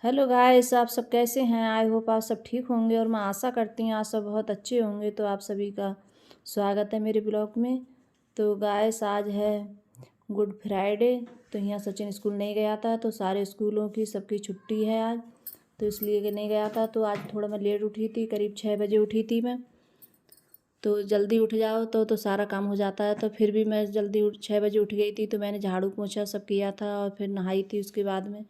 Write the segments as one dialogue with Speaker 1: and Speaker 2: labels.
Speaker 1: Hello guys, आप सब कैसे हैं? आई होप आप सब ठीक होंगे और मैं आशा करती हूँ आप सब बहुत अच्छे होंगे। तो आप सभी का स्वागत है मेरे ब्लॉग में। तो गाइस, आज है गुड फ्राइडे। तो यहाँ सचिन स्कूल नहीं गया था, तो सारे स्कूलों की सबकी छुट्टी है आज, तो इसलिए कि नहीं गया था। तो आज थोड़ा मैं लेट उठी थी, करीब 6 बजे उठी थी मैं। तो जल्दी उठ जाओ तो सारा काम हो जाता है। तो फिर भी मैं जल्दी 6 बजे उठ गई थी। तो मैंने झाड़ू पोंछा सब किया था और फिर नहाई थी उसके बाद में।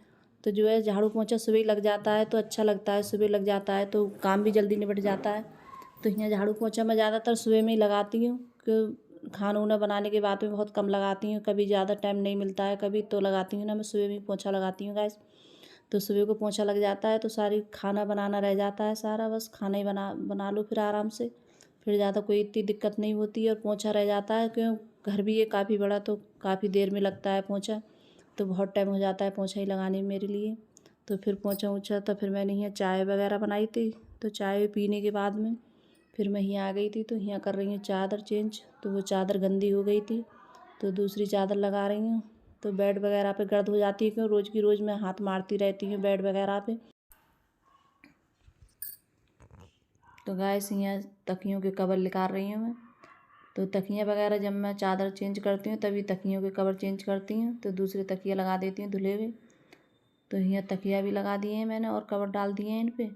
Speaker 1: तो जो है झाड़ू पोंछा सुबह लग जाता है तो अच्छा लगता है, सुबह लग जाता है तो काम भी जल्दी निपट जाता है। तो यहाँ झाड़ू पोंछा मैं ज़्यादातर सुबह में ही लगाती हूँ, कि खाना उना बनाने के बाद में बहुत कम लगाती हूँ। कभी ज़्यादा टाइम नहीं मिलता है कभी तो लगाती हूँ ना, मैं सुबह में पोंछा लगाती हूँ गैस। तो सुबह को पोंछा लग जाता है तो सारी खाना बनाना रह जाता है सारा, बस खाना ही बना बना लो फिर आराम से। फिर ज़्यादा कोई इतनी दिक्कत नहीं होती है और पोंछा रह जाता है, क्यों घर भी है काफ़ी बड़ा तो काफ़ी देर में लगता है पोंछा। तो बहुत टाइम हो जाता है पोंछा ही लगाने में मेरे लिए। तो फिर पोंछा ऊँछा तो फिर मैंने यहाँ चाय वगैरह बनाई थी। तो चाय पीने के बाद में फिर मैं यहाँ आ गई थी। तो यहाँ कर रही हूँ चादर चेंज। तो वो चादर गंदी हो गई थी तो दूसरी चादर लगा रही हूँ। तो बेड वगैरह पे गर्द हो जाती है, क्यों रोज़ की रोज़ मैं हाथ मारती रहती हूँ बेड वगैरह पे। तो गैस यहाँ तकियों के कवर निकाल रही हूँ मैं। तो तकियाँ वगैरह जब मैं चादर चेंज करती हूँ तभी तकियों के कवर चेंज करती हूँ। तो दूसरे तकिया लगा देती हूँ धुले हुए। तो यहाँ तकिया भी लगा दिए हैं मैंने और कवर डाल दिए हैं इन पे।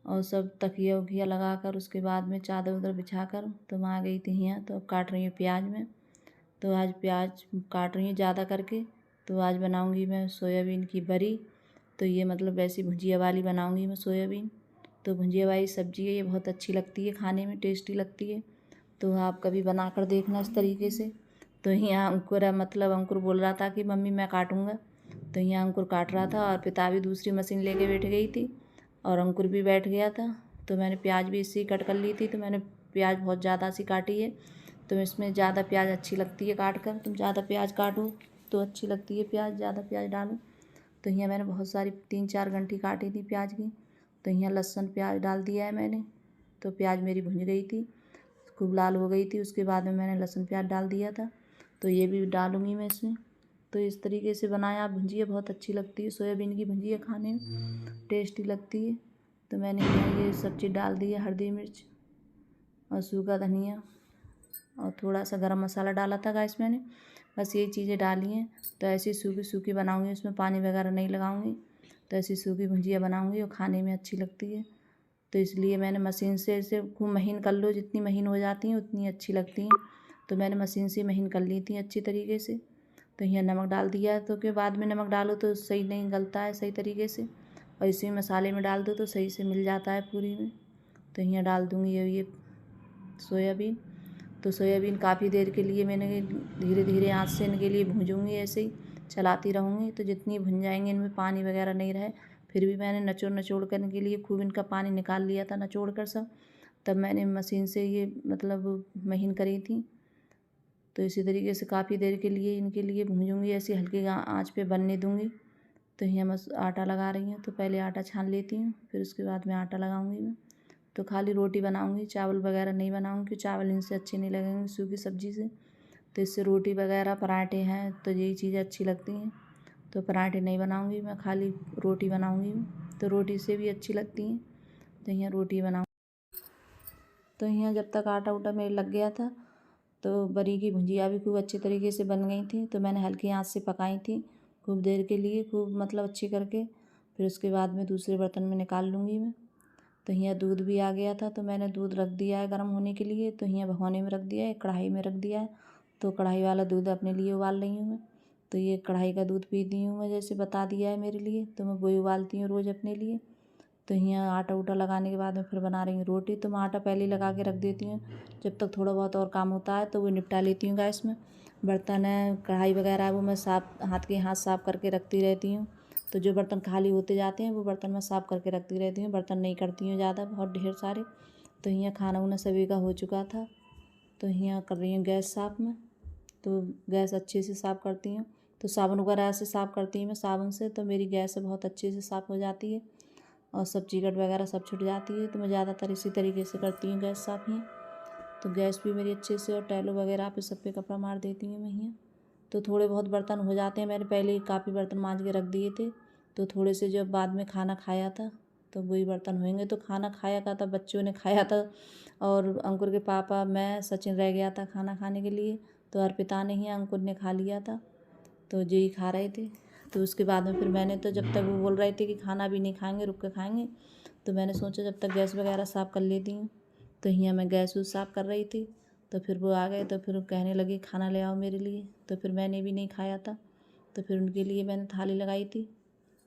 Speaker 1: और सब तकिया उकिया लगा कर उसके बाद में चादर उधर बिछा कर तो मैं आ गई थी यहाँ। तो अब काट रही हूँ प्याज में। तो आज प्याज काट रही हूँ ज़्यादा करके। तो आज बनाऊँगी मैं सोयाबीन की बड़ी। तो ये मतलब वैसी भुजिया वाली बनाऊँगी मैं सोयाबीन। तो भुजिया वाली सब्ज़ी है, ये बहुत अच्छी लगती है, खाने में टेस्टी लगती है। तो आप कभी बना कर देखना इस तरीके से। तो यहाँ अंकुर मतलब अंकुर बोल रहा था कि मम्मी मैं काटूँगा। तो यहाँ अंकुर काट रहा था और पिता भी दूसरी मशीन लेके बैठ गई थी और अंकुर भी बैठ गया था। तो मैंने प्याज भी इससे ही कट कर ली थी। तो मैंने प्याज बहुत ज़्यादा सी काटी है। तो इसमें ज़्यादा प्याज अच्छी लगती है काट कर, तुम ज़्यादा प्याज काटो तो अच्छी लगती है प्याज, ज़्यादा प्याज डालो। तो यहाँ मैंने बहुत सारी 3-4 घंटी काटी थी प्याज की। तो यहाँ लहसुन प्याज डाल दिया है मैंने। तो प्याज मेरी भुन गई थी, खूब लाल हो गई थी। उसके बाद में मैंने लहसुन प्याज डाल दिया था। तो ये भी डालूँगी मैं इसमें। तो इस तरीके से बनाया भुजिया, बहुत अच्छी लगती है सोयाबीन की भुजिया, खाने में टेस्टी लगती है। तो मैंने यहाँ ये सब चीज़ डाल दी है, हल्दी मिर्च और सूखा धनिया और थोड़ा सा गरम मसाला डाला था गाइस मैंने। बस यही चीज़ें डाली हैं। तो ऐसी सूखी सूखी बनाऊँगी, उसमें पानी वगैरह नहीं लगाऊँगी। तो ऐसी सूखी भुजिया बनाऊँगी और खाने में अच्छी लगती है। तो इसलिए मैंने मशीन से इसे खूब महीन कर लो, जितनी महीन हो जाती हैं उतनी अच्छी लगती हैं। तो मैंने मशीन से महीन कर ली थी अच्छी तरीके से। तो यहाँ नमक डाल दिया, तो के बाद में नमक डालो तो सही नहीं गलता है सही तरीके से, और इसी मसाले में डाल दो तो सही से मिल जाता है पूरी में। तो यहाँ डाल दूँगी ये सोयाबीन। तो सोयाबीन काफ़ी देर के लिए मैंने धीरे धीरे आँच से इनके लिए भूंजूँगी, ऐसे ही चलाती रहूँगी। तो जितनी भुन जाएंगे इनमें पानी वगैरह नहीं रहे। फिर भी मैंने नचोड़ कर इनके लिए खूब इनका पानी निकाल लिया था नचोड़ कर सब। तब मैंने मशीन से ये मतलब महीन करी थी। तो इसी तरीके से काफ़ी देर के लिए इनके लिए भूंजूँगी, ऐसी हल्की आँच पे बनने दूँगी। तो यहाँ मैं आटा लगा रही हूँ। तो पहले आटा छान लेती हूँ, फिर उसके बाद में आटा लगाऊँगी मैं। तो खाली रोटी बनाऊँगी, चावल वगैरह नहीं बनाऊँगी, क्योंकि चावल इनसे अच्छे नहीं लगेंगे सूखी सब्ज़ी से। तो इससे रोटी वगैरह पराठे हैं तो यही चीज़ें अच्छी लगती हैं। तो पराठे नहीं बनाऊँगी मैं, खाली रोटी बनाऊँगी। तो रोटी से भी अच्छी लगती हैं। तो यहाँ रोटी बनाऊँ। तो यहाँ जब तक आटा उटा मेरे लग गया था तो बड़ी की भुजिया भी खूब अच्छी तरीके से बन गई थी। तो मैंने हल्की आँच से पकाई थी खूब देर के लिए, खूब मतलब अच्छी करके। फिर उसके बाद में दूसरे बर्तन में निकाल लूँगी मैं। तो यहाँ दूध भी आ गया था, तो मैंने दूध रख दिया है गर्म होने के लिए। तो यहाँ भगोने में रख दिया है, कढ़ाई में रख दिया है। तो कढ़ाई वाला दूध अपने लिए उबाल रही हूँ मैं। तो ये कढ़ाई का दूध पीती हूँ मैं, जैसे बता दिया है मेरे लिए, तो मैं वही उबालती हूँ रोज़ अपने लिए। तो यहाँ आटा उटा लगाने के बाद में फिर बना रही हूँ रोटी। तो मैं आटा पहले ही लगा के रख देती हूँ, जब तक थोड़ा बहुत और काम होता है तो वो निपटा लेती हूँ गैस में। बर्तन है, कढ़ाई वगैरह है, वो मैं साफ हाथ साफ़ करके रखती रहती हूँ। तो जो बर्तन खाली होते जाते हैं वो बर्तन मैं साफ़ करके रखती रहती हूँ, बर्तन नहीं करती हूँ ज़्यादा, बहुत ढेर सारे। तो यहाँ खाना उना सभी का हो चुका था। तो यहाँ कर रही हूँ गैस साफ़ मैं। तो गैस अच्छे से साफ़ करती हूँ। तो साबुन वगैरह से साफ़ करती हूँ मैं साबुन से, तो मेरी गैस बहुत अच्छे से साफ़ हो जाती है और सब चीकट वगैरह सब छुट जाती है। तो मैं ज़्यादातर इसी तरीके से करती हूँ गैस साफ़ ही। तो गैस भी मेरी अच्छे से, और टैलो वगैरह पे सब पे कपड़ा मार देती हूँ मैं यहाँ। तो थोड़े बहुत बर्तन हो जाते हैं, मैंने पहले ही काफ़ी बर्तन मांज के रख दिए थे। तो थोड़े से जब बाद में खाना खाया था तो वही बर्तन होंगे। तो खाना खाया का था, बच्चों ने खाया था और अंकुर के पापा, मैं, सचिन रह गया था खाना खाने के लिए। तो अर्पिता ने ही अंकुर ने खा लिया था, तो यही खा रहे थे। तो उसके बाद में फिर मैंने तो जब तक वो बोल रहे थे कि खाना भी नहीं खाएंगे, रुक के खाएंगे, तो मैंने सोचा जब तक गैस वगैरह साफ़ कर लेती हूँ। तो यहाँ मैं गैस वूस साफ़ कर रही थी, तो फिर वो आ गए। तो फिर कहने लगे खाना ले आओ मेरे लिए। तो फिर मैंने भी नहीं खाया था, तो फिर उनके लिए मैंने थाली लगाई थी,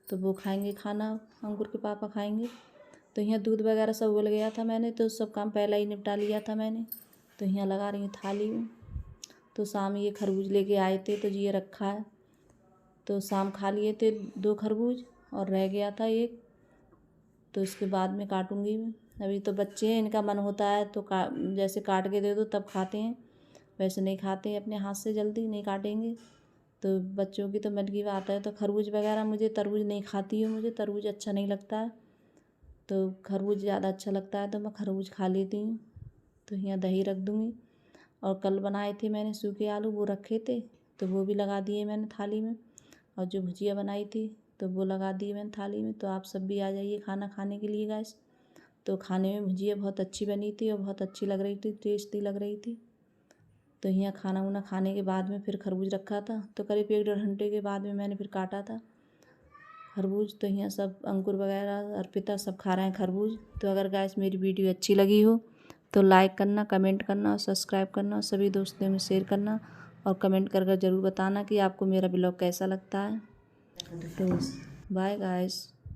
Speaker 1: तो वो खाएंगे खाना, अंकुर के पापा खाएंगे। तो यहाँ दूध वगैरह सब उबल गया था, मैंने तो सब काम पहले ही निपटा लिया था मैंने। तो यहाँ लगा रही हूँ थाली में। तो शाम ये खरबूज लेके आए थे, तो ये रखा है। तो शाम खा लिए थे 2 खरबूज और रह गया था 1, तो इसके बाद में काटूंगी मैं। अभी तो बच्चे हैं, इनका मन होता है तो जैसे काट के दे दो तब खाते हैं, वैसे नहीं खाते हैं अपने हाथ से, जल्दी नहीं काटेंगे। तो बच्चों की तो मन की बात है। तो खरबूज वगैरह, मुझे तरबूज नहीं खाती हूँ, मुझे तरबूज अच्छा नहीं लगता है, तो खरबूज ज़्यादा अच्छा लगता है, तो मैं खरबूज खा लेती हूँ। तो यहाँ दही रख दूँगी। और कल बनाए थे मैंने सूखे आलू, वो रखे थे, तो वो भी लगा दिए मैंने थाली में। और जो भुजिया बनाई थी तो वो लगा दी मैंने थाली में। तो आप सब भी आ जाइए खाना खाने के लिए गाइस। तो खाने में भुजिया बहुत अच्छी बनी थी और बहुत अच्छी लग रही थी, टेस्टी लग रही थी। तो यहाँ खाना वाना खाने के बाद में फिर खरबूज रखा था, तो करीब 1-1.5 घंटे के बाद में मैंने फिर काटा था खरबूज। तो यहाँ सब अंकुर वगैरह, अर्पिता सब खा रहे हैं खरबूज। तो अगर गाइस मेरी वीडियो अच्छी लगी हो तो लाइक करना, कमेंट करना और सब्सक्राइब करना और सभी दोस्तों में शेयर करना और कमेंट कर ज़रूर बताना कि आपको मेरा ब्लॉग कैसा लगता है। तो बाय गाइस।